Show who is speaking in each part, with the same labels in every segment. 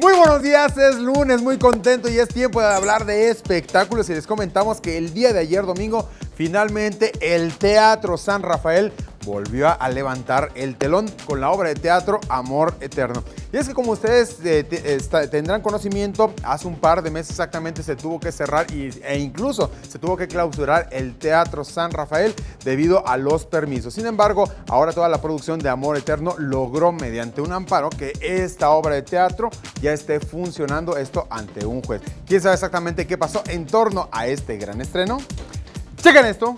Speaker 1: Muy buenos días, es lunes, muy contento y es tiempo de hablar de espectáculos y les comentamos que el día de ayer domingo finalmente el Teatro San Rafael volvió a levantar el telón con la obra de teatro Amor Eterno. Y es que como ustedes tendrán conocimiento, hace un par de meses exactamente se tuvo que cerrar e incluso se tuvo que clausurar el Teatro San Rafael debido a los permisos. Sin embargo, ahora toda la producción de Amor Eterno logró mediante un amparo que esta obra de teatro ya esté funcionando, esto ante un juez. ¿Quién sabe exactamente qué pasó en torno a este gran estreno? ¡Chequen esto!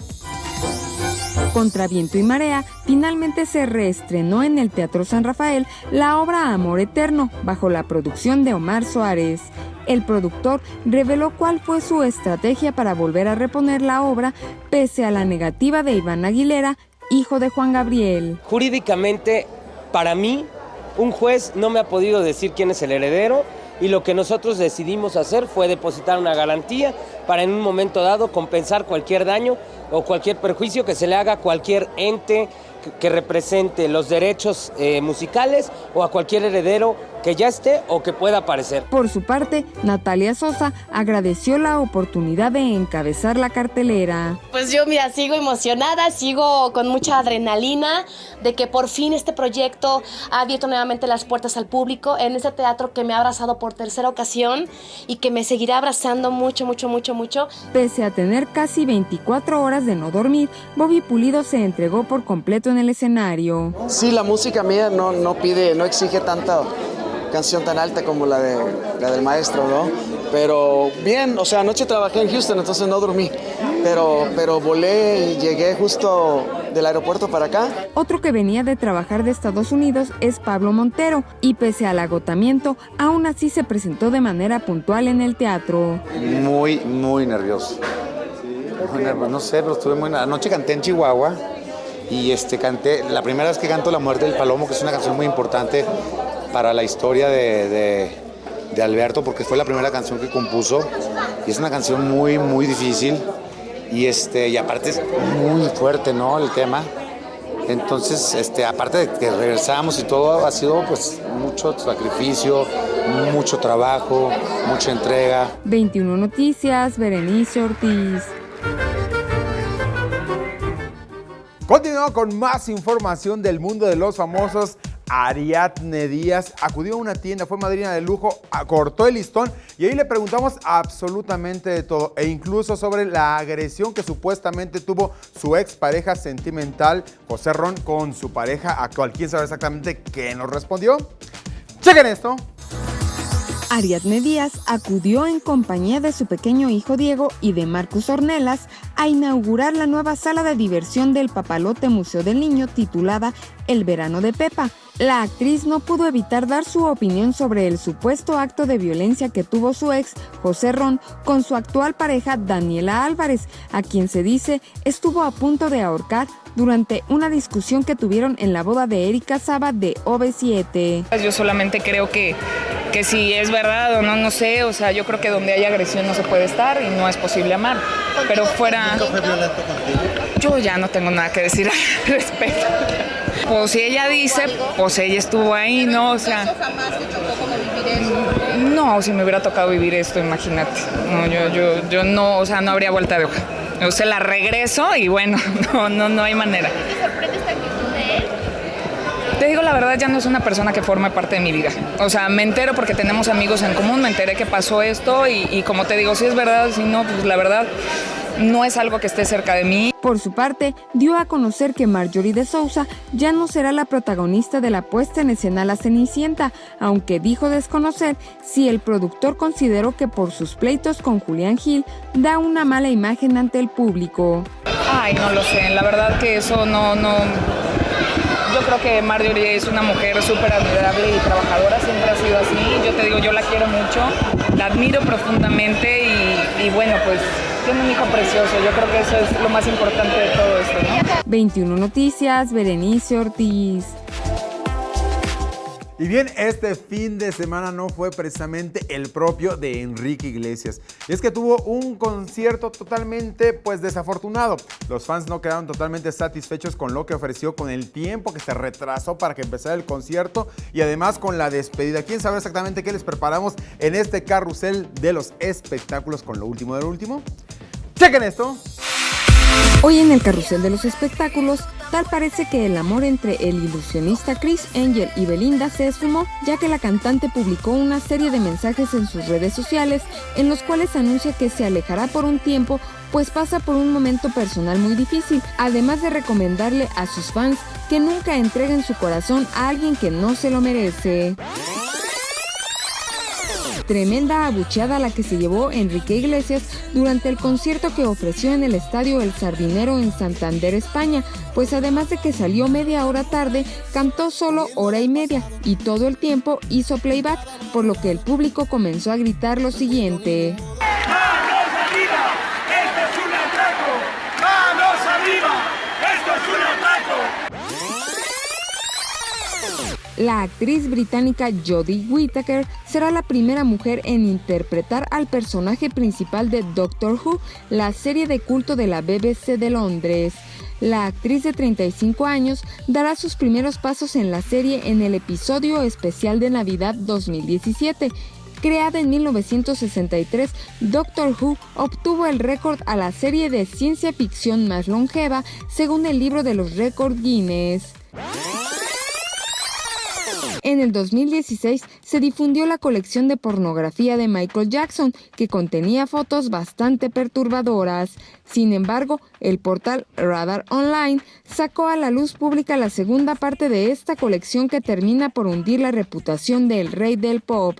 Speaker 2: Contra viento y marea, finalmente se reestrenó en el Teatro San Rafael la obra Amor Eterno, bajo la producción de Omar Suárez. El productor reveló cuál fue su estrategia para volver a reponer la obra, pese a la negativa de Iván Aguilera, hijo de Juan Gabriel.
Speaker 3: Jurídicamente, para mí, un juez no me ha podido decir quién es el heredero, y lo que nosotros decidimos hacer fue depositar una garantía para en un momento dado compensar cualquier daño o cualquier perjuicio que se le haga a cualquier ente que represente los derechos musicales o a cualquier heredero que ya esté o que pueda aparecer.
Speaker 2: Por su parte, Natalia Sosa agradeció la oportunidad de encabezar la cartelera.
Speaker 4: Pues yo, mira, sigo emocionada, sigo con mucha adrenalina de que por fin este proyecto ha abierto nuevamente las puertas al público en este teatro que me ha abrazado por tercera ocasión y que me seguirá abrazando mucho.
Speaker 2: Pese a tener casi 24 horas de no dormir, Bobby Pulido se entregó por completo en el escenario.
Speaker 5: Sí, la música mía no exige tanta canción tan alta como la del maestro, ¿no? Pero bien, o sea, anoche trabajé en Houston, entonces no dormí, pero volé y llegué justo del aeropuerto para acá.
Speaker 2: Otro que venía de trabajar de Estados Unidos es Pablo Montero, y pese al agotamiento, aún así se presentó de manera puntual en el teatro.
Speaker 6: Muy nervioso. Muy nervioso, no sé, pero estuve muy... Anoche canté en Chihuahua y canté, la primera vez que canto La Muerte del Palomo, que es una canción muy importante para la historia de Alberto, porque fue la primera canción que compuso y es una canción muy difícil y aparte es muy fuerte, ¿no? El tema. Entonces, aparte de que regresamos y todo, ha sido pues mucho sacrificio, mucho trabajo, mucha entrega.
Speaker 2: 21 Noticias, Berenice Ortiz.
Speaker 1: Continuamos con más información del mundo de los famosos. Ariadne Díaz acudió a una tienda, fue madrina de lujo, cortó el listón y ahí le preguntamos absolutamente de todo e incluso sobre la agresión que supuestamente tuvo su expareja sentimental José Ron con su pareja actual. ¿Quién sabe exactamente qué nos respondió? ¡Chequen esto!
Speaker 2: Ariadne Díaz acudió en compañía de su pequeño hijo Diego y de Marcus Ornelas a inaugurar la nueva sala de diversión del Papalote Museo del Niño titulada El Verano de Pepa. La actriz no pudo evitar dar su opinión sobre el supuesto acto de violencia que tuvo su ex, José Ron, con su actual pareja Daniela Álvarez, a quien se dice estuvo a punto de ahorcar durante una discusión que tuvieron en la boda de Erika Saba de OV7.
Speaker 7: Yo solamente creo que si es verdad o no, no sé, o sea, yo creo que donde hay agresión no se puede estar y no es posible amar, pero fuera... ¿Nunca fue violento contigo? Yo ya no tengo nada que decir al respecto. Pues si ella dice, pues ella estuvo ahí, ¿no? O sea... ¿Jamás te chocó como vivir eso? No, si me hubiera tocado vivir esto, imagínate. No, yo no, o sea, no habría vuelta de hoja. O sea, la regreso y bueno, no hay manera.
Speaker 4: ¿Te sorprende esta actitud de él?
Speaker 7: Te digo la verdad, ya no es una persona que forma parte de mi vida. O sea, me entero porque tenemos amigos en común, me enteré que pasó esto y como te digo, si es verdad, si no, pues la verdad no es algo que esté cerca de mí.
Speaker 2: Por su parte, dio a conocer que Marjorie de Sousa ya no será la protagonista de la puesta en escena La Cenicienta, aunque dijo desconocer si el productor consideró que por sus pleitos con Julián Gil da una mala imagen ante el público.
Speaker 7: Ay, no lo sé, la verdad que eso no. Yo creo que Marjorie es una mujer súper admirable y trabajadora, siempre ha sido así. Yo te digo, yo la quiero mucho, la admiro profundamente y bueno, pues tiene un hijo precioso. Yo creo que eso es lo más importante de todo esto, ¿no?
Speaker 2: 21 Noticias, Berenice Ortiz.
Speaker 1: Y bien, este fin de semana no fue precisamente el propio de Enrique Iglesias. Y es que tuvo un concierto totalmente, desafortunado. Los fans no quedaron totalmente satisfechos con lo que ofreció, con el tiempo que se retrasó para que empezara el concierto y además con la despedida. ¿Quién sabe exactamente qué les preparamos en este carrusel de los espectáculos con lo último del último? ¡Chequen esto!
Speaker 2: Hoy en el carrusel de los espectáculos, tal parece que el amor entre el ilusionista Criss Angel y Belinda se esfumó, ya que la cantante publicó una serie de mensajes en sus redes sociales en los cuales anuncia que se alejará por un tiempo, pues pasa por un momento personal muy difícil, además de recomendarle a sus fans que nunca entreguen su corazón a alguien que no se lo merece. Tremenda abucheada la que se llevó Enrique Iglesias durante el concierto que ofreció en el estadio El Sardinero en Santander, España, pues además de que salió media hora tarde, cantó solo hora y media y todo el tiempo hizo playback, por lo que el público comenzó a gritar lo siguiente.
Speaker 8: ¡Manos arriba! ¡Esto es un atraco! ¡Manos arriba! ¡Esto es un atraco!
Speaker 2: La actriz británica Jodie Whittaker será la primera mujer en interpretar al personaje principal de Doctor Who, la serie de culto de la BBC de Londres. La actriz de 35 años dará sus primeros pasos en la serie en el episodio especial de Navidad 2017. Creada en 1963, Doctor Who obtuvo el récord a la serie de ciencia ficción más longeva, según el libro de los récords Guinness. En el 2016 se difundió la colección de pornografía de Michael Jackson, que contenía fotos bastante perturbadoras. Sin embargo, el portal Radar Online sacó a la luz pública la segunda parte de esta colección que termina por hundir la reputación del rey del pop.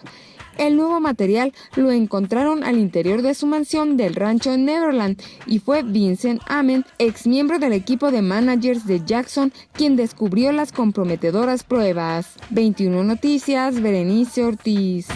Speaker 2: El nuevo material lo encontraron al interior de su mansión del rancho en Neverland y fue Vincent Amen, ex miembro del equipo de managers de Jackson, quien descubrió las comprometedoras pruebas. 21 Noticias, Berenice Ortiz.